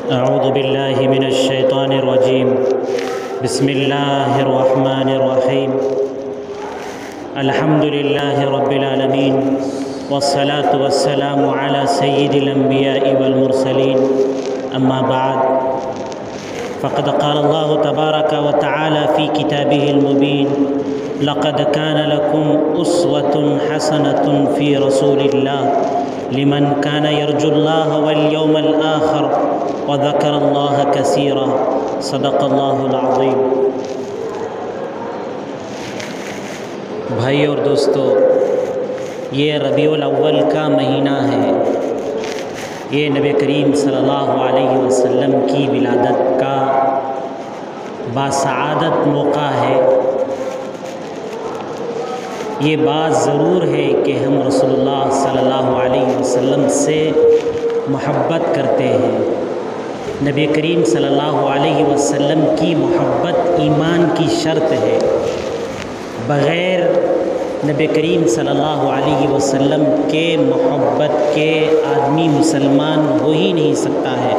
أعوذ بالله من الشيطان الرجيم. بسم الله الرحمن الرحيم. الحمد لله رب العالمين، والصلاة والسلام على سيد الأنبياء والمرسلين. أما بعد، فقد قال الله تبارك وتعالى في كتابه المبين: لقد كان لكم أسوة حسنة في رسول الله لمن كان يرجو الله واليوم الآخر وذكر الله كثيرا. صدق اللہ العظیم. بھائی اور دوستو، یہ ربیع الاول کا مہینہ ہے. یہ نبی کریم صلی اللہ علیہ وسلم کی ولادت کا باسعادت موقع ہے. یہ بات ضرور ہے کہ ہم رسول اللہ صلی اللہ علیہ وسلم سے محبت کرتے ہیں. نبی کریم صلی اللہ علیہ وسلم کی محبت ایمان کی شرط ہے. بغیر نبی کریم صلی اللہ علیہ وسلم کے محبت کے آدمی مسلمان ہو ہی نہیں سکتا ہے.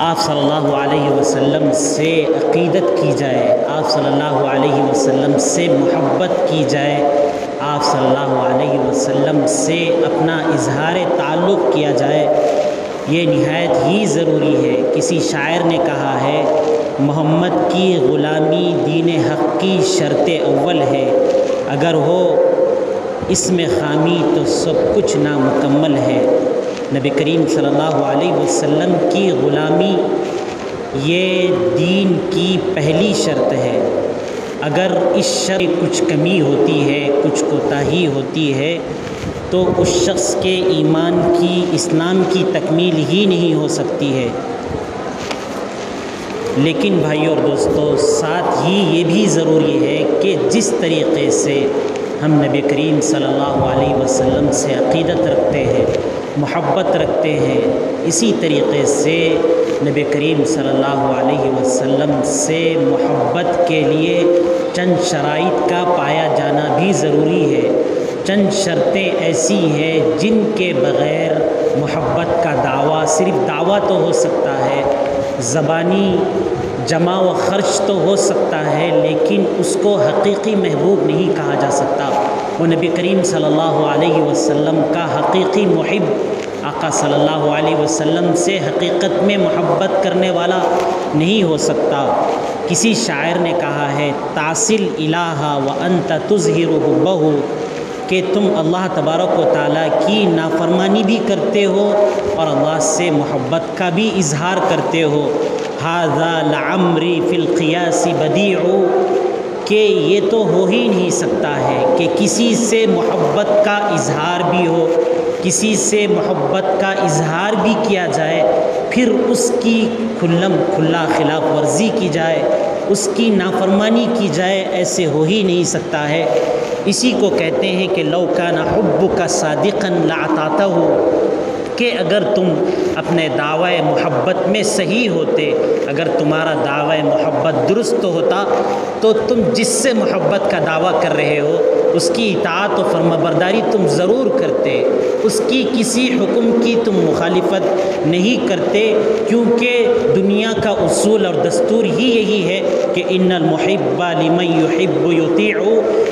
آپ صلی اللہ علیہ وسلم سے عقیدت کی جائے، آپ صلی اللہ علیہ وسلم سے محبت کی جائے، آپ صلی اللہ علیہ وسلم سے اپنا اظہار تعلق کیا جائے، یہ نہایت ہی ضروری ہے. کسی شاعر نے کہا ہے، محمد کی غلامی دین حق کی شرط اول ہے، اگر ہو اس میں خامی تو سب کچھ نامکمل ہے. نبی کریم صلی اللہ علیہ وسلم کی غلامی یہ دین کی پہلی شرط ہے. اگر اس شرط میں کچھ کمی ہوتی ہے، کچھ کوتاہی ہوتی ہے، تو اس شخص کے ایمان کی، اسلام کی تکمیل ہی نہیں ہو سکتی ہے. لیکن بھائیو اور دوستو، ساتھ ہی یہ بھی ضروری ہے کہ جس طریقے سے ہم نبی کریم صلی اللہ علیہ وسلم سے عقیدت رکھتے ہیں، محبت رکھتے ہیں، اسی طریقے سے نبی کریم صلی اللہ علیہ وسلم سے محبت کے لیے چند شرائط کا پایا جانا بھی ضروری ہے. چند شرطیں ایسی ہیں جن کے بغیر محبت کا دعویٰ صرف دعویٰ تو ہو سکتا ہے، زبانی جمع و خرچ تو ہو سکتا ہے، لیکن اس کو حقیقی محبوب نہیں کہا جا سکتا. وہ نبی کریم صلی اللہ علیہ وسلم کا حقیقی محب، آقا صلی اللہ علیہ وسلم سے حقیقت میں محبت کرنے والا نہیں ہو سکتا. کسی شاعر نے کہا ہے، تاصل الہ وانت تظہر حبہ، کہ تم اللہ تبارک و تعالیٰ کی نافرمانی بھی کرتے ہو اور اللہ سے محبت کا بھی اظہار کرتے ہو. ھذا لعمری فی القیاس بدیع، کہ یہ تو ہو ہی نہیں سکتا ہے کہ کسی سے محبت کا اظہار بھی ہو، کسی سے محبت کا اظہار بھی کیا جائے، پھر اس کی کھلم کھلا خلاف ورزی کی جائے، اس کی نافرمانی کی جائے، ایسے ہو ہی نہیں سکتا ہے. اسی کو کہتے ہیں کہ لو کان حبک صادقا لاطعتہ، کہ اگر تم اپنے دعوی محبت میں صحیح ہوتے، اگر تمہارا دعوی محبت درست ہوتا تو تم جس سے محبت کا دعویٰ کر رہے ہو اس کی اطاعت و فرمانبرداری تم ضرور کرتے، اس کی کسی حکم کی تم مخالفت نہیں کرتے، کیونکہ دنیا کا اصول اور دستور ہی یہی ہے کہ ان المحب لمن یحب یطیع،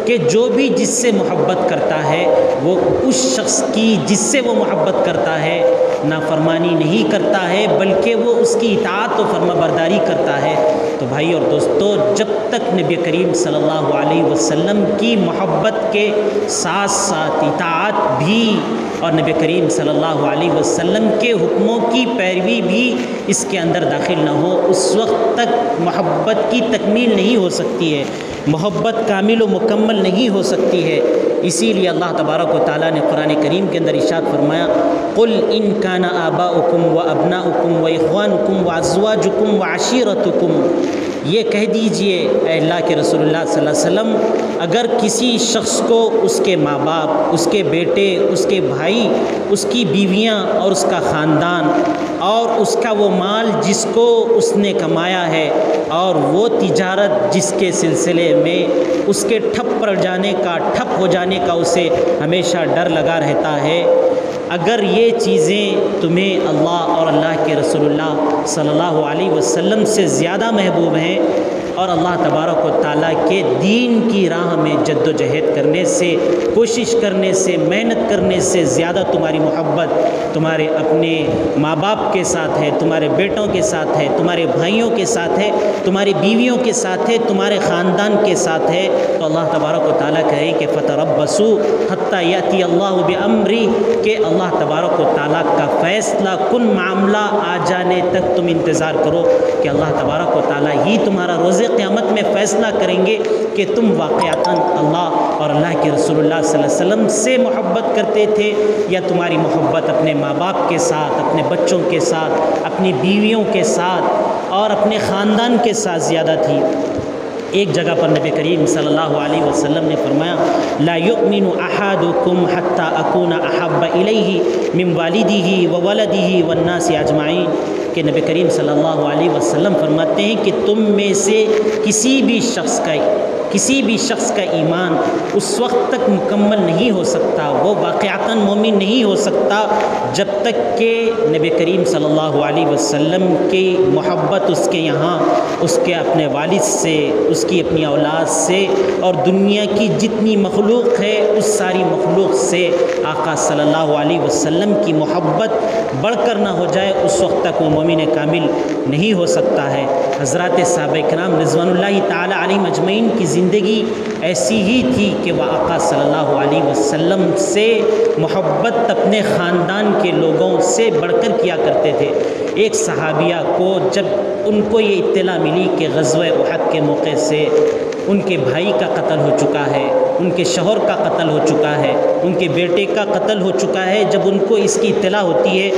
کہ جو بھی جس سے محبت کرتا ہے وہ اس شخص کی جس سے وہ محبت کرتا ہے نافرمانی نہیں کرتا ہے، بلکہ وہ اس کی اطاعت و فرمانبرداری کرتا ہے. تو بھائی اور دوستو، جب تک نبی کریم صلی اللہ علیہ وسلم کی محبت کے ساتھ ساتھ اطاعت بھی اور نبی کریم صلی اللہ علیہ وسلم کے حکموں کی پیروی بھی اس کے اندر داخل نہ ہو، اس وقت تک محبت کی تکمیل نہیں ہو سکتی ہے، محبت کامل و مکمل نہیں ہو سکتی ہے. اسی لیے اللہ تبارک و تعالیٰ نے قرآن کریم کے اندر ارشاد فرمایا، قل ان کان آباؤکم و ابناؤکم و اخوانکم و ازواجکم و عشیرتکم، یہ کہہ دیجئے اے اللہ کے رسول اللہ صلی اللہ علیہ وسلم، اگر کسی شخص کو اس کے ماں باپ، اس کے بیٹے، اس کے بھائی، اس کی بیویاں اور اس کا خاندان اور اس کا وہ مال جس کو اس نے کمایا ہے اور وہ تجارت جس کے سلسلے میں اس کے ٹھپ پڑ جانے کا، ٹھپ ہو جانے کا اسے ہمیشہ ڈر لگا رہتا ہے، اگر یہ چیزیں تمہیں اللہ اور اللہ کے رسول اللہ صلی اللہ علیہ وسلم سے زیادہ محبوب ہیں اور اللہ تبارک و تعالیٰ کے دین کی راہ میں جد و جہد کرنے سے، کوشش کرنے سے، محنت کرنے سے زیادہ تمہاری محبت تمہارے اپنے ماں باپ کے ساتھ ہے، تمہارے بیٹوں کے ساتھ ہے، تمہارے بھائیوں کے ساتھ ہے، تمہاری بیویوں کے ساتھ ہے، تمہارے خاندان کے ساتھ ہے، تو اللہ تبارک و تعالیٰ کہے کہ فَتَرَبَّصُوا حَتَّى يَأْتِيَ اللَّهُ بِأَمْرِهِ، کہ اللہ تبارک و تعالیٰ کا فیصلہ کن معاملہ آ جانے تک تم انتظار کرو کہ اللہ تبارک و تعالیٰ ہی تمہارا روز قیامت میں فیصلہ کریں گے کہ تم واقعتاً اللہ اور اللہ کے رسول اللہ صلی اللہ علیہ وسلم سے محبت کرتے تھے یا تمہاری محبت اپنے ماں باپ کے ساتھ، اپنے بچوں کے ساتھ، اپنی بیویوں کے ساتھ اور اپنے خاندان کے ساتھ زیادہ تھی۔ ایک جگہ پر نبی کریم صلی اللہ علیہ وسلم نے فرمایا لا یؤمن احدکم حتی اکون احب الیہ من والدہ وولدہ والناس اجمعین، کہ نبی کریم صلی اللہ علیہ وسلم فرماتے ہیں کہ تم میں سے کسی بھی شخص کا ایمان اس وقت تک مکمل نہیں ہو سکتا، وہ واقعتاً مومن نہیں ہو سکتا جب تک کہ نبی کریم صلی اللہ علیہ وسلم کی محبت اس کے یہاں، اس کے اپنے والد سے، اس کی اپنی اولاد سے اور دنیا کی جتنی مخلوق ہے اس ساری مخلوق سے آقا صلی اللہ علیہ وسلم کی محبت بڑھ کر نہ ہو جائے، اس وقت تک وہ مومن کامل نہیں ہو سکتا ہے۔ حضرات صحابہ کرام رضوان اللہ تعالی علیہم اجمعین کی زندگی ایسی ہی تھی کہ وہ آقا صلی اللہ علیہ وسلم سے محبت اپنے خاندان کے لوگوں سے بڑھ کر کیا کرتے تھے۔ ایک صحابیہ کو جب ان کو یہ اطلاع ملی کہ غزوہ احد کے موقع سے ان کے بھائی کا قتل ہو چکا ہے، ان کے شوہر کا قتل ہو چکا ہے، ان کے بیٹے کا قتل ہو چکا ہے، جب ان کو اس کی اطلاع ہوتی ہے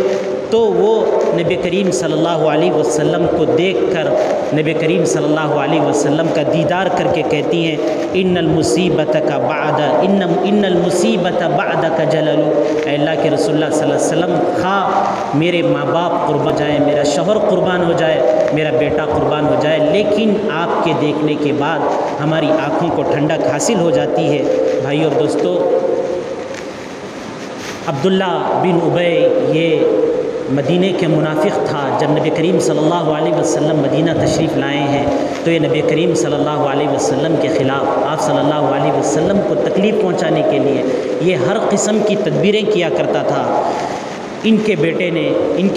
تو وہ نبی کریم صلی اللہ علیہ وسلم کو دیکھ کر نبی کریم صلی اللہ علیہ وسلم کا دیدار کر کے کہتی ہیں ان المصیبت بعدک جلل، اے اللہ کے رسول اللہ صلی اللہ علیہ وسلم، خواہ میرے ماں باپ قربان جائے، میرا شوہر قربان ہو جائے، میرا بیٹا قربان ہو جائے، لیکن آپ کے دیکھنے کے بعد ہماری آنکھوں کو ٹھنڈک حاصل ہو جاتی ہے۔ بھائیو اور دوستو، عبداللہ بن ابی یہ مدینہ کے منافق تھا۔ جب نبی کریم صلی اللہ علیہ وسلم مدینہ تشریف لائے ہیں تو یہ نبی کریم صلی اللہ علیہ وسلم کے خلاف، آپ صلی اللہ علیہ وسلم کو تکلیف پہنچانے کے لیے یہ ہر قسم کی تدبیریں کیا کرتا تھا۔ ان کے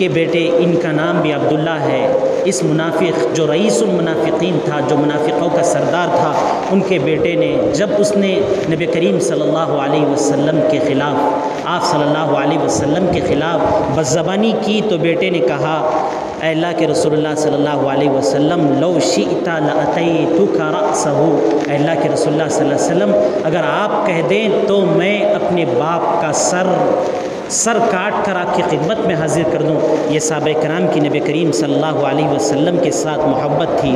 بیٹے ان کا نام بھی عبداللہ ہے۔ اس منافق جو رئیس المنافقین تھا، جو منافقوں کا سردار تھا، ان کے بیٹے نے جب اس نے نبی کریم صلی اللہ علیہ وسلم کے خلاف، آپ صلی اللہ علیہ وسلم کے خلاف بدزبانی کی تو بیٹے نے کہا اے اللہ کے رسول اللہ صلی اللہ علیہ وسلم لو شئت لأتیتک رأسہ، اے اللہ کے رسول اللہ صلی اللہ علیہ وسلم اگر آپ کہہ دیں تو میں اپنے باپ کا سر کاٹ کر آپ کی خدمت میں حاضر کر دوں۔ یہ صحابہ کرام کی نبی کریم صلی اللہ علیہ وسلم کے ساتھ محبت تھی۔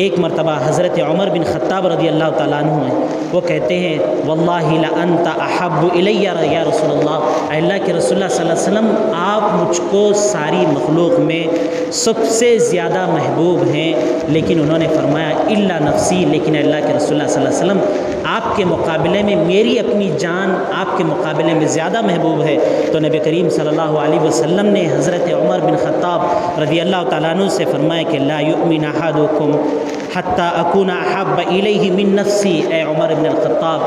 ایک مرتبہ حضرت عمر بن خطاب رضی اللہ تعالیٰ عنہ ہیں، وہ کہتے ہیں واللہ لانت احب الی یا رسول اللہ، اے اللہ کے رسول اللہ صلی اللہ علیہ وسلم آپ مجھ کو ساری مخلوق میں سب سے زیادہ محبوب ہیں، لیکن انہوں نے فرمایا الا نفسی، لیکن اللہ کے رسول اللہ صلی اللہ علیہ وسلم آپ کے مقابلے میں میری اپنی جان آپ کے مقابلے میں زیادہ محبوب ہے۔ تو نبی کریم صلی اللہ علیہ وسلم نے حضرت عمر بن خطاب رضی اللہ تعالیٰ عنہ سے فرمایا کہ لا یؤمن احدکم حتی اکون احب الیہ من نفسی، اے عمر بن الخطاب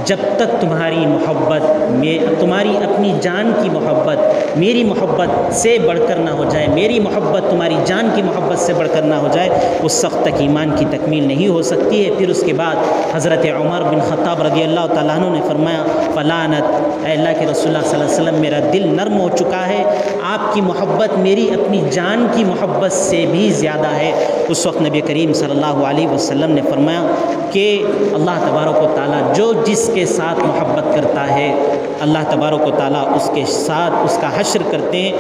جب تک تمہاری محبت، تمہاری اپنی جان کی محبت میری محبت سے بڑھ کر نہ ہو جائے، میری محبت تمہاری جان کی محبت سے بڑھ کر نہ ہو جائے، اس وقت تک ایمان کی تکمیل نہیں ہو سکتی ہے۔ پھر اس کے بعد حضرت عمر بن خطاب رضی اللہ تعالیٰ عنہ نے فرمایا فلانت، اے اللہ کے رسول اللہ صلی اللہ علیہ وسلم میرا دل نرم ہو چکا ہے، آپ کی محبت میری اپنی جان کی محبت سے بھی زیادہ ہے۔ اس وقت نبی کریم صلی اللہ علیہ وسلم نے فرمایا کہ اللہ تبارک و تعالیٰ جو جس کے ساتھ محبت کرتا ہے اللہ تبارک و تعالیٰ اس کے ساتھ اس کا حشر کرتے ہیں۔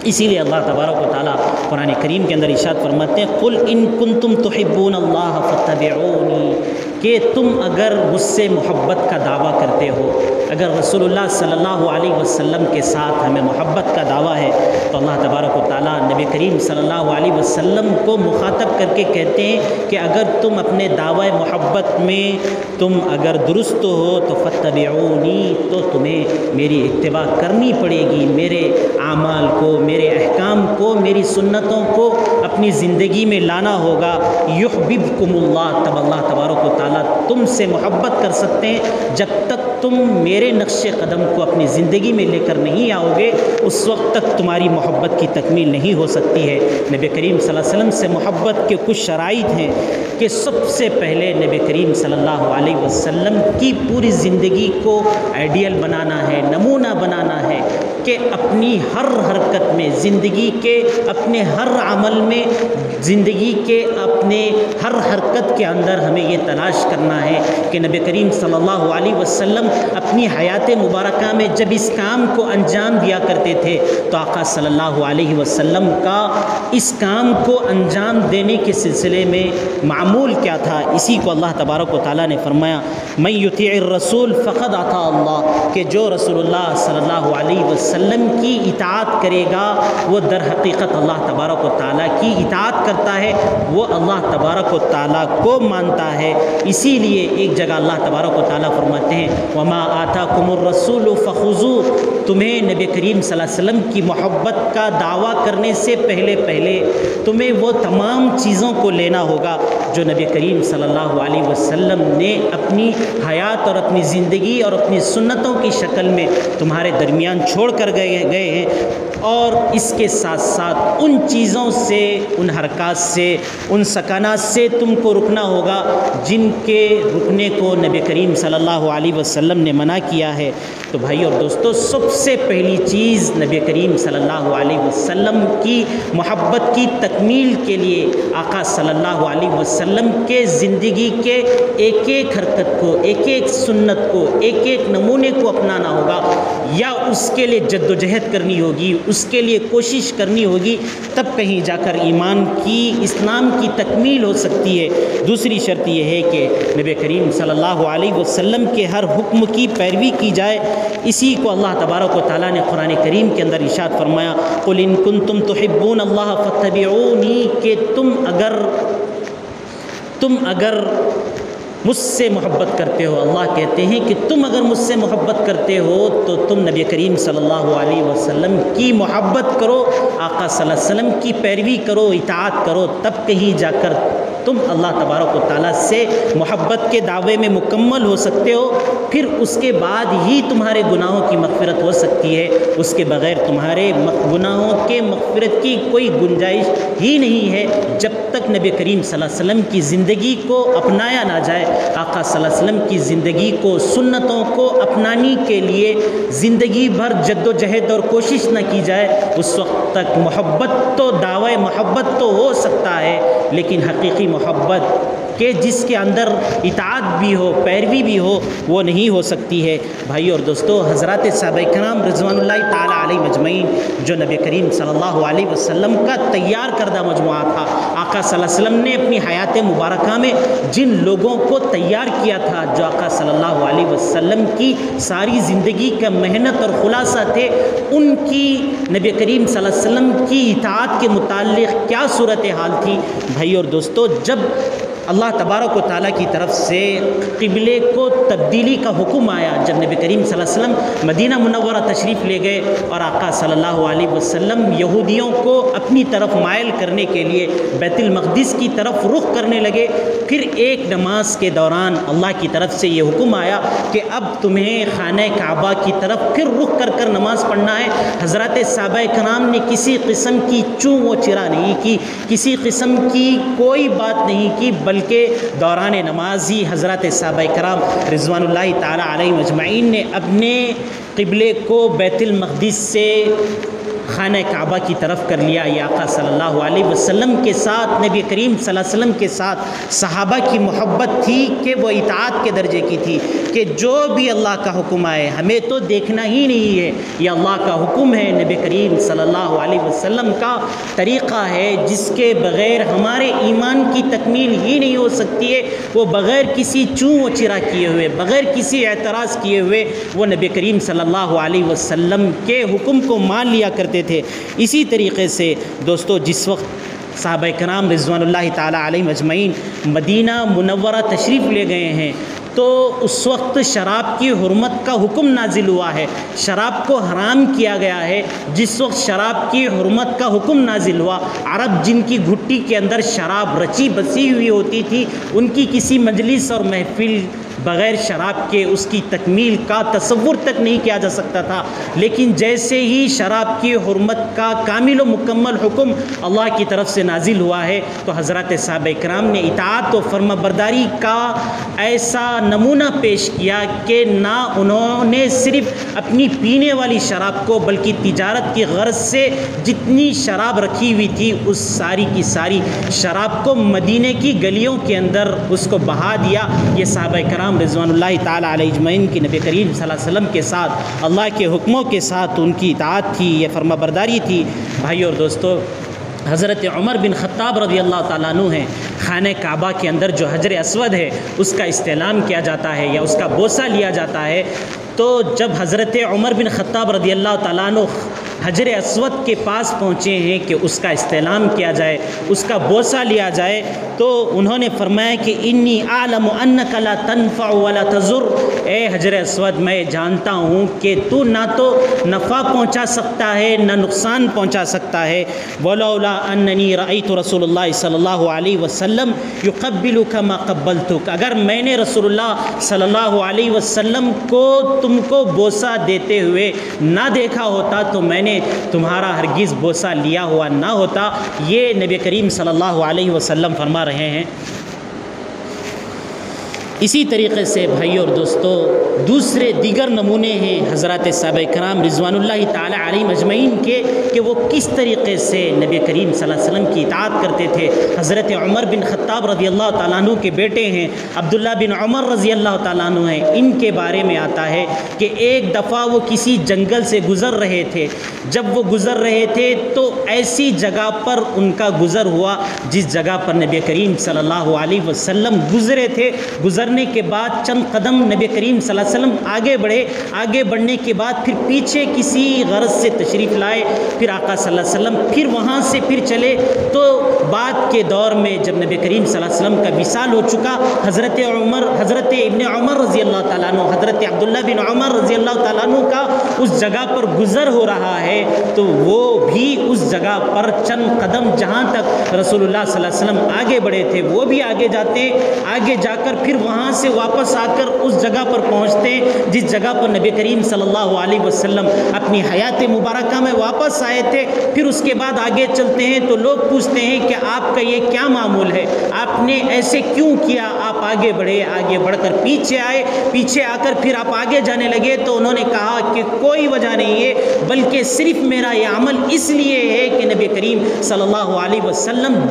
اسی لیے اللہ تبارک و تعالیٰ قرآن کریم کے اندر ارشاد فرماتے ہیں قل ان کنتم تحبون اللہ فاتبعونی، کہ تم اگر مجھ سے محبت کا دعویٰ کرتے ہو، اگر رسول اللہ صلی اللہ علیہ وسلم کے ساتھ ہمیں محبت کا دعویٰ ہے تو اللہ تبارک و تعالیٰ نبی نبی کریم صلی اللہ علیہ وسلم کو مخاطب کر کے کہتے ہیں کہ اگر تم اپنے دعوی محبت میں تم اگر درست ہو تو فتبعونی، تو تمہیں میری اتباع کرنی پڑے گی، میرے اعمال کو، میرے احکام کو، میری سنتوں کو اپنی زندگی میں لانا ہوگا۔ یحببکم اللہ، تب اللہ تبارک و تعالیٰ تم سے محبت کر سکتے ہیں۔ جب تک تم میرے نقش قدم کو اپنی زندگی میں لے کر نہیں آؤ گے، اس وقت تک تمہاری محبت کی تکمیل نہیں ہو سکتی ہے۔ نبی کریم صلی اللہ علیہ وسلم سے محبت کے کچھ شرائط ہیں کہ سب سے پہلے نبی کریم صلی اللہ علیہ وسلم کی پوری زندگی کو آئیڈیل بنانا ہے، نمونہ بنانا ہے کہ اپنی ہر حرکت میں، زندگی کے اپنے ہر عمل میں، زندگی کے اپنے ہر حرکت کے اندر ہمیں یہ تلاش کرنا ہے کہ نبی کریم صلی اللہ علیہ وسلم اپنی حیات مبارکہ میں جب اس کام کو انجام دیا کرتے تھے تو آقا صلی اللہ علیہ وسلم کا اس کام کو انجام دینے کے سلسلے میں معمول کیا تھا؟ اسی کو اللہ تبارک و تعالیٰ نے فرمایا من یطیع الرسول فقد اطاع اللہ، کہ جو رسول اللہ صلی اللہ علیہ وسلم کی اطاعت کرے گا وہ در حقیقت اللہ تبارک و تعالیٰ کی اطاعت کرتا ہے، وہ اللہ تبارک و تعالیٰ کو مانتا ہے۔ اسی لیے ایک جگہ اللہ تبارک و تعالیٰ فرماتے ہیں وما آتاکم الرسول فخذوہ، تمہیں نبی کریم صلی اللہ علیہ وسلم کی محبت کا دعویٰ کرنے سے پہلے تمہیں وہ تمام چیزوں کو لینا ہوگا جو نبی کریم صلی اللہ علیہ وسلم نے اپنی حیات اور اپنی زندگی اور اپنی سنتوں کی شکل میں تمہارے درمیان چھوڑ کر گئے ہیں، اور اس کے ساتھ ساتھ ان چیزوں سے، ان حرکات سے، ان سکنات سے تم کو رکنا ہوگا جن کے رکنے کو نبی کریم صلی اللہ علیہ وسلم نے منع کیا ہے۔ تو بھائی اور دوستو، سب سے پہلی چیز نبی کریم صلی اللہ علیہ وسلم کی محبت کی تکمیل کے لیے آقا صلی اللہ علیہ وسلم کے زندگی کے ایک ایک حرکت کو، ایک ایک سنت کو، ایک ایک نمونے کو اپنانا ہوگا، یا اس کے لیے جد و جہد کرنی ہوگی، اس کے لیے کوشش کرنی ہوگی، تب کہیں جا کر ایمان کی، اسلام کی تکمیل ہو سکتی ہے۔ دوسری شرط یہ ہے کہ نبی کریم صلی اللہ علیہ وسلم کے ہر حکم کی پیروی کی جائے۔ اسی کو اللہ تبارک و تعالیٰ نے قرآن کریم کے اندر ارشاد فرمایا قل ان کنتم تحبون اللہ فاتبعونی، کہ تم اگر مجھ سے محبت کرتے ہو، اللہ کہتے ہیں کہ تم اگر مجھ سے محبت کرتے ہو تو تم نبی کریم صلی اللہ علیہ وسلم کی محبت کرو، آقا صلی اللہ علیہ وسلم کی پیروی کرو، اطاعت کرو، تب کہیں جا کر تم اللہ تبارک و تعالیٰ سے محبت کے دعوے میں مکمل ہو سکتے ہو۔ پھر اس کے بعد ہی تمہارے گناہوں کی مغفرت ہو سکتی ہے، اس کے بغیر تمہارے گناہوں کے مغفرت کی کوئی گنجائش ہی نہیں ہے جب تک نبی کریم صلی اللہ علیہ وسلم کی زندگی کو اپنایا نہ جائے، آقا صلی اللہ علیہ وسلم کی زندگی کو، سنتوں کو اپنانے کے لیے زندگی بھر جد و جہد اور کوشش نہ کی جائے، اس وقت تک محبت تو، دعوی محبت تو ہو سکتا ہے، لیکن حقیقی محبت کہ جس کے اندر اطاعت بھی ہو، پیروی بھی ہو، وہ نہیں ہو سکتی ہے۔ بھائی اور دوستو، حضرات صحابہ کرام رضوان اللہ تعالیٰ علیہ مجمعین، جو نبی کریم صلی اللہ علیہ وسلم کا تیار کردہ مجموعہ تھا، آقا صلی اللہ علیہ وسلم نے اپنی حیات مبارکہ میں جن لوگوں کو تیار کیا تھا، جو آقا صلی اللہ علیہ وسلم کی ساری زندگی کا محنت اور خلاصہ تھے، ان کی نبی کریم صلی اللہ علیہ وسلم کی اطاعت کے متعلق کیا صورتحال تھی؟ بھائی اور دوستو، جب اللہ تبارک و تعالیٰ کی طرف سے قبلے کو تبدیلی کا حکم آیا، جب نبی کریم صلی اللہ علیہ وسلم مدینہ منورہ تشریف لے گئے اور آقا صلی اللہ علیہ وسلم یہودیوں کو اپنی طرف مائل کرنے کے لیے بیت المقدس کی طرف رخ کرنے لگے، پھر ایک نماز کے دوران اللہ کی طرف سے یہ حکم آیا کہ اب تمہیں خانہ کعبہ کی طرف پھر رخ کر نماز پڑھنا ہے۔ حضرات صحابہ کرام نے کسی قسم کی چوں و چرا نہیں کی، کسی قسم کی کوئی بات نہیں کی، بلکہ دوران نماز ہی حضرات صحابہ کرام رضوان اللہ تعالیٰ علیہ مجمعین نے اپنے قبلے کو بیت المقدس سے خانہ کعبہ کی طرف کر لیا۔ یہ آقا صلی اللہ علیہ وسلم کے ساتھ، نبی کریم صلی اللہ علیہ وسلم کے ساتھ صحابہ کی محبت تھی کہ وہ اطاعت کے درجے کی تھی، کہ جو بھی اللہ کا حکم آئے ہمیں تو دیکھنا ہی نہیں ہے، یہ اللہ کا حکم ہے، نبی کریم صلی اللہ علیہ وسلم کا طریقہ ہے جس کے بغیر ہمارے ایمان کی تکمیل ہی نہیں ہو سکتی ہے۔ وہ بغیر کسی چوں و چرا کیے ہوئے، بغیر کسی اعتراض کیے ہوئے وہ نبی کریم صلی اللہ علیہ وسلم کے حکم کو مان لیا کرتے کرتے تھے۔ اسی طریقے سے دوستو جس وقت صحابہ کرام رضوان اللہ تعالیٰ علیہم اجمعین مدینہ منورہ تشریف لے گئے ہیں تو اس وقت شراب کی حرمت کا حکم نازل ہوا ہے، شراب کو حرام کیا گیا ہے۔ جس وقت شراب کی حرمت کا حکم نازل ہوا، عرب جن کی گھٹی کے اندر شراب رچی بسی ہوئی ہوتی تھی، ان کی کسی مجلس اور محفل بغیر شراب کے اس کی تکمیل کا تصور تک نہیں کیا جا سکتا تھا، لیکن جیسے ہی شراب کی حرمت کا کامل و مکمل حکم اللہ کی طرف سے نازل ہوا ہے تو حضرات صحابہ کرام نے اطاعت و فرما برداری کا ایسا نمونہ پیش کیا کہ نہ انہوں نے صرف اپنی پینے والی شراب کو بلکہ تجارت کی غرض سے جتنی شراب رکھی ہوئی تھی اس ساری کی ساری شراب کو مدینے کی گلیوں کے اندر اس کو بہا دیا۔ یہ صحابہ کرام رضوان اللہ تعالیٰ علیہ اجمعین کی نبی کریم صلی اللہ علیہ وسلم کے ساتھ اللہ کے حکموں کے ساتھ ان کی اطاعت تھی، یہ فرما برداری تھی۔ بھائیو اور دوستو، حضرت عمر بن خطاب رضی اللہ تعالیٰ عنہ ہیں، خانہ کعبہ کے اندر جو حجر اسود ہے اس کا استعلام کیا جاتا ہے یا اس کا بوسہ لیا جاتا ہے، تو جب حضرت عمر بن خطاب رضی اللہ تعالیٰ عنہ حجر اسود کے پاس پہنچے ہیں کہ اس کا استعلام کیا جائے، اس کا بوسہ لیا جائے، تو انہوں نے فرمایا کہ انی اعلم انک لا تنفع ولا تضر، اے حجر اسود میں جانتا ہوں کہ تو نہ تو نفع پہنچا سکتا ہے نہ نقصان پہنچا سکتا ہے۔ ولولا اننی رأیت رسول اللہ صلی اللہ علیہ وسلم یقبلک ما قبلتک، اگر میں نے رسول اللہ صلی اللہ علیہ وسلم کو تم کو بوسہ دیتے ہوئے نہ دیکھا ہوتا تو میں نے تمہارا ہرگز بوسہ لیا ہوا نہ ہوتا۔ یہ نبی کریم صلی اللہ علیہ وسلم فرما رہے ہیں۔ اسی طریقے سے بھائی اور دوستو دوسرے دیگر نمونے ہیں حضرات صحابہ کرام رضوان اللہ تعالیٰ علیہم اجمعین کے کہ وہ کس طریقے سے نبی کریم صلی اللہ علیہ وسلم کی اطاعت کرتے تھے۔ حضرت عمر بن خطاب رضی اللہ تعالیٰ عنہ کے بیٹے ہیں، عبداللہ بن عمر رضی اللہ تعالیٰ عنہ ہیں، ان کے بارے میں آتا ہے کہ ایک دفعہ وہ کسی جنگل سے گزر رہے تھے، جب وہ گزر رہے تھے تو ایسی جگہ پر ان کا گزر ہوا جس جگہ پر نبی کریم صلی اللہ علیہ وسلم گزرے تھے۔ گزرنے کے بعد چند قدم نبی کریم صلی اللہ علیہ وسلم آگے بڑھے، آگے بڑھنے کے بعد پھر پیچھے کسی غرض سے تشریف لائے، پھر آقا صلی اللہ علیہ وسلم پھر وہاں سے پھر چلے، تو بعد کے دور میں جب نبی کریم صلی اللہ علیہ وسلم کا وصال ہو چکا، حضرت ابن عمر رضی اللہ تعالیٰ عنہ، حضرت عبداللہ بن عمر رضی اللہ تعالیٰ عنہ کا اس جگہ پر گزر ہو رہا ہے تو وہ بھی اس جگہ پر چند قدم جہاں تک رسول اللہ صلی اللہ علیہ وسلم آگے بڑھے تھے وہ بھی آگے جاتے، آگے جا کر پھر وہاں سے واپس آ کر اس جگہ پر پہنچتے جس جگہ پر نبی کریم صلی اللہ علیہ وسلم اپنی حیات مبارکہ میں واپس آئے تھے۔ پھر اس کے بعد آگے چلتے ہیں تو لوگ پوچھتے ہیں کہ آپ کا یہ کیا معمول ہے، آپ نے ایسے کیوں کیا، آپ آگے بڑھے، آگے بڑھ کر پیچھے آئے، پیچھے آ کر پھر آپ آگے جانے لگے، تو انہوں نے کہا کہ کوئی وجہ نہیں ہے، بلکہ صرف میرا یہ عمل اس لیے ہے کہ نبی کریم صلی اللہ علیہ وسلم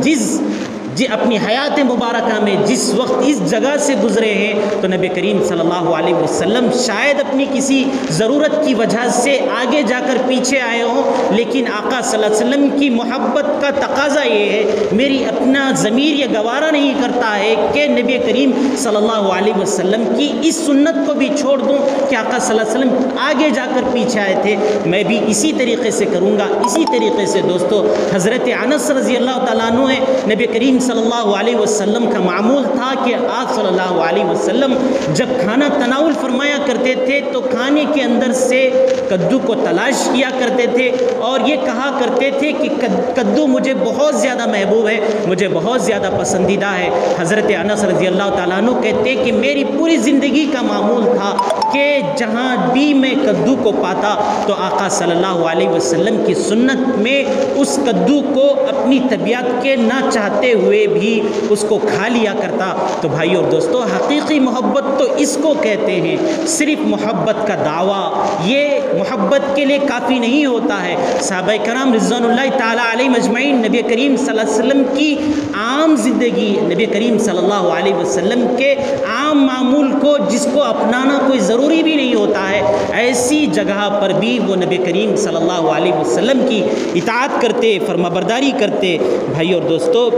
اپنی حیات مبارکہ میں جس وقت اس جگہ سے گزرے ہیں تو نبی کریم صلی اللہ علیہ وسلم شاید اپنی کسی ضرورت کی وجہ سے آگے جا کر پیچھے آئے ہوں، لیکن آقا صلی اللہ علیہ وسلم کی محبت کا تقاضا یہ ہے، میری اپنا ضمیر یہ گوارا نہیں کرتا ہے کہ نبی کریم صلی اللہ علیہ وسلم کی اس سنت کو بھی چھوڑ دوں کہ آقا صلی اللہ علیہ وسلم آگے جا کر پیچھے آئے تھے، میں بھی اسی طریقے سے کروں گا۔ اسی طریقے سے دوستو حضرت انس رضی اللہ تعالیٰ عنہ ہیں، نبی کریم صلی اللہ علیہ وسلم کا معمول تھا کہ آپ صلی اللہ علیہ وسلم جب کھانا تناول فرمایا کرتے تھے تو کھانے کے اندر سے کدو کو تلاش کیا کرتے تھے اور یہ کہا کرتے تھے کہ کدو مجھے بہت زیادہ محبوب ہے، مجھے بہت زیادہ پسندیدہ ہے۔ حضرت انس رضی اللہ تعالیٰ عنہ کہتے کہ میری پوری زندگی کا معمول تھا کہ جہاں بھی میں کدو کو پاتا تو آقا صلی اللہ علیہ وسلم کی سنت میں اس کدو کو اپنی طبیعت کے نہ چاہتے ہوئے بھی اس کو کھا لیا کرتا۔ تو بھائی اور دوستو حقیقی محبت تو اس کو کہتے ہیں، صرف محبت کا دعویٰ یہ محبت کے لیے کافی نہیں ہوتا ہے۔ صحابہ کرام رضوان اللہ تعالیٰ علیہ مجمعین نبی کریم صلی اللہ علیہ وسلم کی عام زندگی، نبی کریم صلی اللہ علیہ وسلم کے عام معمول کو جس کو اپنانا کوئی ضروری بھی نہیں ہوتا ہے، ایسی جگہ پر بھی وہ نبی کریم صلی اللہ علیہ وسلم کی اطاعت کرتے، فرما برداری کرتے۔ بھائی اور دوستو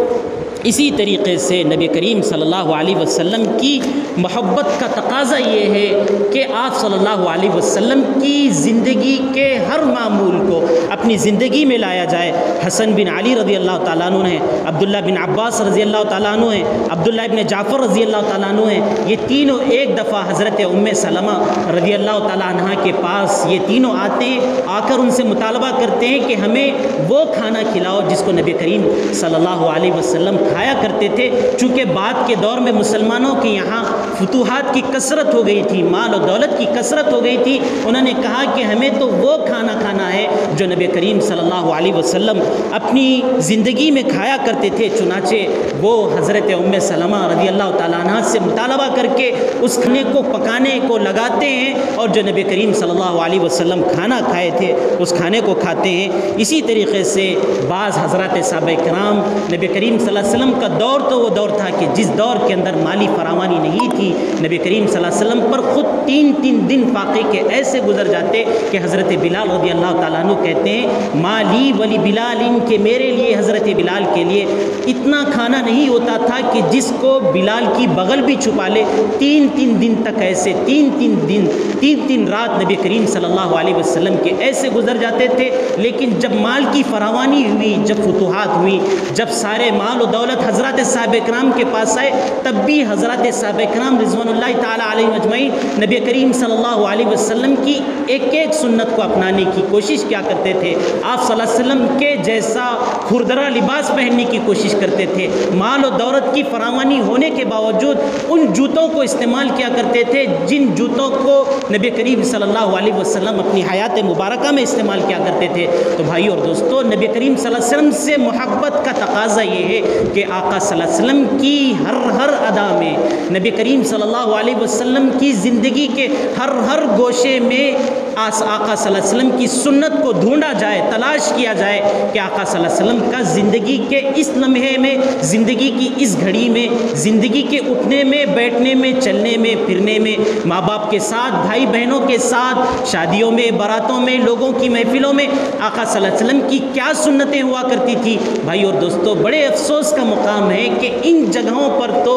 اسی طریقے سے نبی کریم صلی اللہ علیہ وسلم کی محبت کا تقاضا یہ ہے کہ آپ صلی اللہ علیہ وسلم کی زندگی کے ہر معمول کو اپنی زندگی میں لایا جائے۔ حسن بن علی رضی اللہ تعالیٰ عنہ ہیں، عبداللہ بن عباس رضی اللہ تعالیٰ عنہ ہیں، عبداللہ بن جعفر رضی اللہ تعالیٰ عنہ ہیں، یہ تینوں ایک دفعہ حضرت ام سلمہ رضی اللہ تعالیٰ عنہ کے پاس یہ تینوں آتے ہیں، آ کر ان سے مطالبہ کرتے ہیں کہ ہمیں وہ کھانا کھلاؤ جس کو نبی کریم صلی اللہ علیہ وسلم کھایا کرتے تھے۔ چونکہ بعد کے دور میں مسلمانوں کے یہاں فتوحات کی کثرت ہو گئی تھی، مال و دولت کی کثرت ہو گئی تھی، انہوں نے کہا کہ ہمیں تو وہ کھانا کھانا ہے جو نبی کریم صلی اللہ علیہ وسلم اپنی زندگی میں کھایا کرتے تھے۔ چنانچہ وہ حضرت ام سلمہ رضی اللہ تعالیٰ عنہ سے مطالبہ کر کے اس کھانے کو پکانے کو لگاتے ہیں، اور جو نبی کریم صلی اللہ علیہ وسلم کھانا کھائے تھے اس کھانے کو کھاتے ہیں۔ اسی طریقے سے بعض حضرات صحابہ کرام، نبی کریم صلی اللہ علیہ وسلم کا دور تو وہ دور تھا کہ جس دور کے اندر مالی فراوانی نہیں تھی، نبی کریم صلی اللہ علیہ وسلم پر خود تین دن فاقے کے ایسے گزر جاتے کہ حضرت بلال رضی اللہ تعالیٰ عنہ کہتے ہیں مالی ولی بلال، ان کے میرے لیے، حضرت بلال کے لیے اتنا کھانا نہیں ہوتا تھا کہ جس کو بلال کی بغل بھی چھپا لے۔ تین دن تک ایسے تین رات نبی کریم صلی اللہ علیہ وسلم کے ایسے گزر جاتے تھے۔ لیکن جب مال کی فراوانی ہوئی، جب فتوحات ہوئی، جب سارے مال و دولت حضرات صحابہ کرام کے پاس آئے، تب بھی حضرات صحابہ کرام رضوان اللہ تعالیٰ علیہ اجمعین نبی کریم صلی اللہ علیہ وسلم کی ایک سنت کو اپنانے کی کوشش کیا کرتے تھے۔ آپ صلی اللہ علیہ وسلم کے جیسا کھردرا لباس پہننے کی کوشش کرتے تھے۔ مال و دولت کی فراوانی ہونے کے باوجود ان جوتوں کو استعمال کیا کرتے تھے جن جوتوں کو نبی کریم صلی اللہ علیہ وسلم اپنی حیات مبارکہ میں استعمال کیا کرتے تھے۔ تو بھائی اور دوستو، نبی کریم صلی اللہ علیہ وسلم سے محبت کا تقاضا یہ ہے کہ آقا صلی اللہ علیہ وسلم کی ہر ادا میں، نبی کریم صلی اللہ علیہ وسلم کی زندگی کے ہر گوشے میں آقا صلی اللہ علیہ وسلم کی سنت کو ڈھونڈا جائے، تلاش کیا جائے کہ آقا صلی اللہ علیہ وسلم کا زندگی کے اس لمحے میں، زندگی کی اس گھڑی میں، زندگی کے اٹھنے میں، بیٹھنے میں، چلنے میں، پھرنے میں، ماں باپ کے ساتھ، بھائی بہنوں کے ساتھ، شادیوں میں، باراتوں میں، لوگوں کی محفلوں میں آقا صلی اللہ علیہ وسلم کی کیا سنتیں ہوا کرتی تھی۔ بھائی اور دوستو، بڑے افسوس کا مقام ہے کہ ان جگہوں پر تو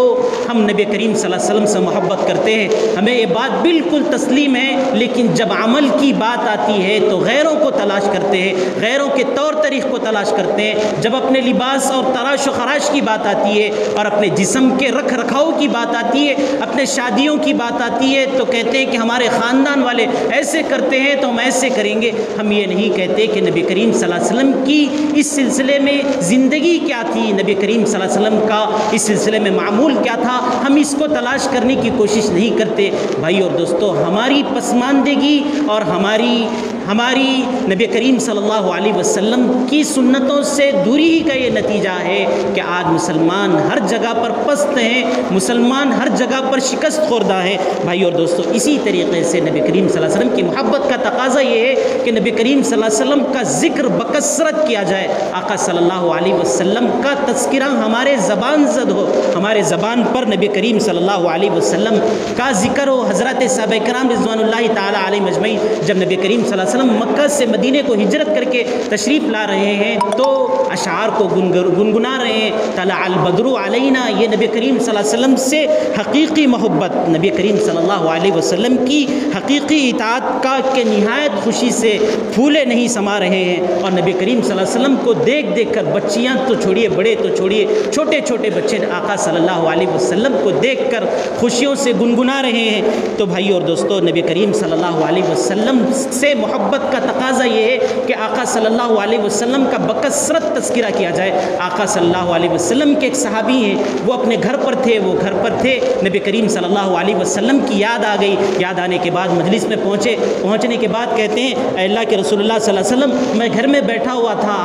ہم نبی کریم صلی اللہ علیہ وسلم سے محبت کرتے ہیں، ہمیں یہ بات بالکل تسلیم ہے، لیکن جب عمل کی بات آتی ہے تو غیروں کو تلاش کرتے ہیں، غیروں کے طور طریق کو تلاش کرتے ہیں۔ جب اپنے لباس اور تراش و خراش کی بات آتی ہے، اور اپنے جسم کے رکھ رکھاؤ کی بات آتی ہے، اپنے شادیوں کی بات آتی ہے، تو کہتے ہیں کہ ہمارے خاندان والے ایسے کرتے ہیں تو ہم ایسے کریں گے۔ ہم یہ نہیں کہتے کہ نبی کریم صلی اللہ علیہ وسلم کی اس سلسلے میں زندگی کیا تھی، نبی کریم صلی اللہ علیہ وسلم کا اس سلسلے میں معمول کیا تھا، ہم اس کو تلاش کرنے کی کوشش نہیں کرتے۔ بھائی اور دوستو، ہماری پسماندگی اور ہماری نبی کریم صلی اللہ علیہ وسلم کی سنتوں سے دوری ہی کا یہ نتیجہ ہے کہ آج مسلمان ہر جگہ پر پست ہیں، مسلمان ہر جگہ پر شکست خوردہ ہیں۔ بھائی اور دوستو، اسی طریقے سے نبی کریم صلی اللہ علیہ وسلم کی محبت کا تقاضا یہ ہے کہ نبی کریم صلی اللہ علیہ وسلم کا ذکر بکثرت کیا جائے، آقا صلی اللہ علیہ وسلم کا تذکرہ ہمارے زبان زد ہو، ہمارے زبان پر نبی کریم صلی اللہ علیہ وسلم کا ذکر ہو۔ حضرات صحابہ کرام رضوان اللہ تعالیٰ علیہ مجمعین جب نبی کریم صلی اللہ علیہ وسلم مکہ سے مدینے کو ہجرت کر کے تشریف لا رہے ہیں تو اشعار کو گنگنا رہے ہیں، طلع البدر علینا، یہ نبی کریم صلی اللہ علیہ وسلم سے حقیقی محبت، نبی کریم صلی اللہ علیہ وسلم کی حقیقی اطاعت کا کہ نہایت خوشی سے پھولے نہیں سما رہے ہیں، اور نبی کریم صلی اللہ علیہ وسلم کو دیکھ کر بچیاں تو چھوڑیے، بڑے تو چھوڑیے، چھوٹے بچے آقا صلی اللہ علیہ وسلم کو دیکھ کر خوشیوں سے گنگنا رہے ہیں۔ تو بھائی اور دوستو، نبی کریم صلی اللہ علیہ وسلم سے محبت کا تقاضا یہ ہے کہ آقا صلی اللہ علیہ وسلم کا بکثرت تذکرہ کیا جائے۔ آقا صلی اللہ علیہ وسلم کے ایک صحابی ہیں، وہ اپنے گھر پر تھے، نبی کریم صلی اللہ علیہ وسلم کی یاد آ گئی، یاد آنے کے بعد مجلس میں پہنچنے کے بعد کہتے ہیں اے اللہ کے رسول اللہ صلی اللہ علیہ وسلم، میں گھر میں بیٹھا ہوا تھا،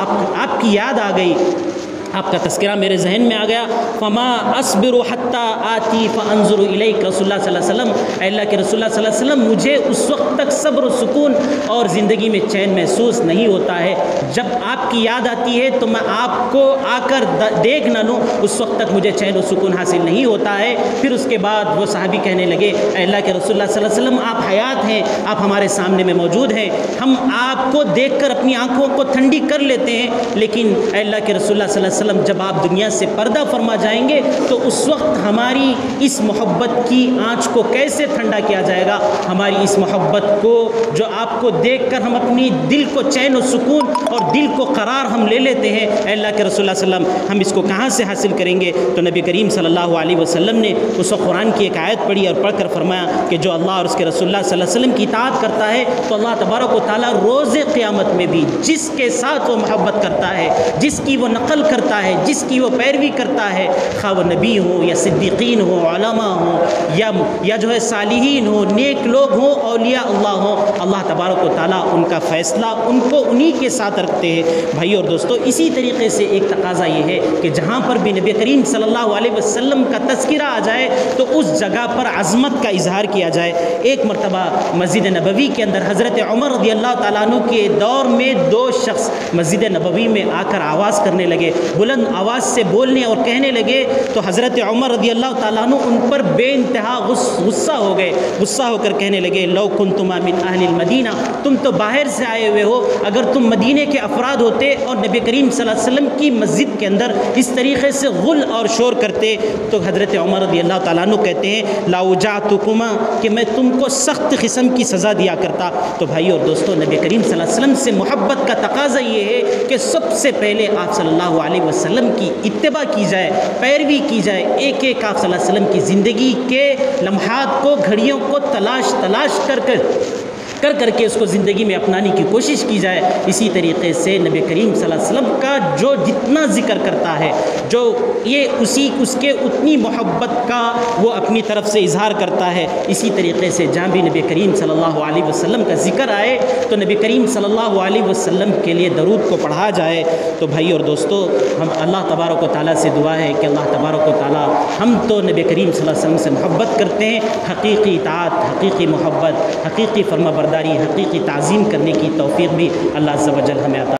آپ کی یاد آ گئی، آپ کا تذکرہ میرے ذہن میں آ گیا، فما اصبر حتی آتی فانظر الیک، رسول اللہ صلی اللہ علیہ وسلم، اے اللہ کے رسول اللہ صلی اللہ علیہ وسلم، مجھے اس وقت تک صبر و سکون اور زندگی میں چین محسوس نہیں ہوتا ہے، جب آپ کی یاد آتی ہے تو میں آپ کو آ کر دیکھ نہ لوں، اس وقت تک مجھے چین و سکون حاصل نہیں ہوتا ہے۔ پھر اس کے بعد وہ صحابی کہنے لگے اے اللہ کے رسول اللہ صلی اللہ علیہ وسلم، آپ حیات ہیں، آپ ہمارے سامنے میں موجود ہیں، ہم آپ کو دیکھ کر اپنی آنکھوں کو ٹھنڈی کر لیتے ہیں، لیکن اے اللہ کے رسول اللہ صلی اللہ علیہ وسلم جب آپ دنیا سے پردہ فرما جائیں گے تو اس وقت ہماری اس محبت کی آنچ کو کیسے ٹھنڈا کیا جائے گا؟ ہماری اس محبت کو جو آپ کو دیکھ کر ہم اپنی دل کو چین و سکون اور دل کو قرار ہم لے لیتے ہیں، اے اللہ کے رسول اللہ صلی اللہ علیہ وسلم ہم اس کو کہاں سے حاصل کریں گے؟ تو نبی کریم صلی اللہ علیہ وسلم نے اس وقت قرآن کی ایک آیت پڑھی اور پڑھ کر فرمایا کہ جو اللہ اور اس کے رسول اللہ صلی اللہ علیہ وسلم کی اطاعت کرتا ہے تو اللہ تبارک و تعالیٰ روز قیامت میں بھی جس کے ساتھ وہ محبت کرتا ہے، جس کی وہ نقل کرتا ہے، جس کی وہ پیروی کرتا ہے، خواہ وہ نبی ہو یا صدیقین ہو، علماء ہوں یا جو ہے صالحین ہو، نیک لوگ ہوں، اولیاء اللہ ہوں، اللہ تبارک و تعالیٰ ان کا فیصلہ ان کو انہی کے ساتھ رکھتے ہیں۔ بھائی اور دوستو، اسی طریقے سے ایک تقاضا یہ ہے کہ جہاں پر بھی نبی کریم صلی اللہ علیہ وسلم کا تذکرہ آ جائے تو اس جگہ پر عظمت کا اظہار کیا جائے۔ ایک مرتبہ مسجد نبوی کے اندر حضرت عمر رضی اللہ تعالیٰ عنہ کے دور میں دو شخص مسجد نبوی میں آ کر آواز کرنے لگے، بلند آواز سے بولنے اور کہنے لگے، تو حضرت عمر رضی اللہ تعالیٰ عنہ ان پر بے انتہا غصہ ہو گئے، غصہ ہو کر کہنے لگے لو کنتما من اہل المدینہ، تم تو باہر سے آئے ہوئے ہو، اگر تم مدینے کے افراد ہوتے اور نبی کریم صلی اللہ علیہ وسلم کی مسجد کے اندر اس طریقے سے غل اور شور کرتے تو حضرت عمر رضی اللہ تعالیٰ عنہ کہتے ہیں لاوجعتکما، کہ میں تم کو سخت قسم کی سزا دیا کرتا۔ تو بھائی اور دوستو، نبی کریم صلی اللہ علیہ وسلم سے محبت کا تقاضا یہ ہے کہ سب سے پہلے آپ صلی اللہ علیہ وسلم کی اتباع کی جائے، پیروی کی جائے، ایک ایک آپ صلی اللہ علیہ وسلم کی زندگی کے لمحات کو، گھڑیوں کو تلاش کر کے اس کو زندگی میں اپنانے کی کوشش کی جائے۔ اسی طریقے سے نبی کریم صلی اللہ علیہ وسلم کا جو جتنا ذکر کرتا ہے، جو یہ اس کے اتنی محبت کا وہ اپنی طرف سے اظہار کرتا ہے۔ اسی طریقے سے جہاں بھی نبی کریم صلی اللہ علیہ وسلم کا ذکر آئے تو نبی کریم صلی اللہ علیہ وسلم کے لیے درود کو پڑھا جائے۔ تو بھائی اور دوستو، ہم اللہ تبارک و تعالیٰ سے دعا ہے کہ اللہ تبارک و تعالیٰ ہم تو نبی کریم صلی اللہ علیہ وسلم سے محبت کرتے ہیں، حقیقی اطاعت، حقیقی محبت، حقیقی فرما برداری، حقیقی تعظیم کرنے کی توفیق بھی اللہ عز و جل ہمیں عطا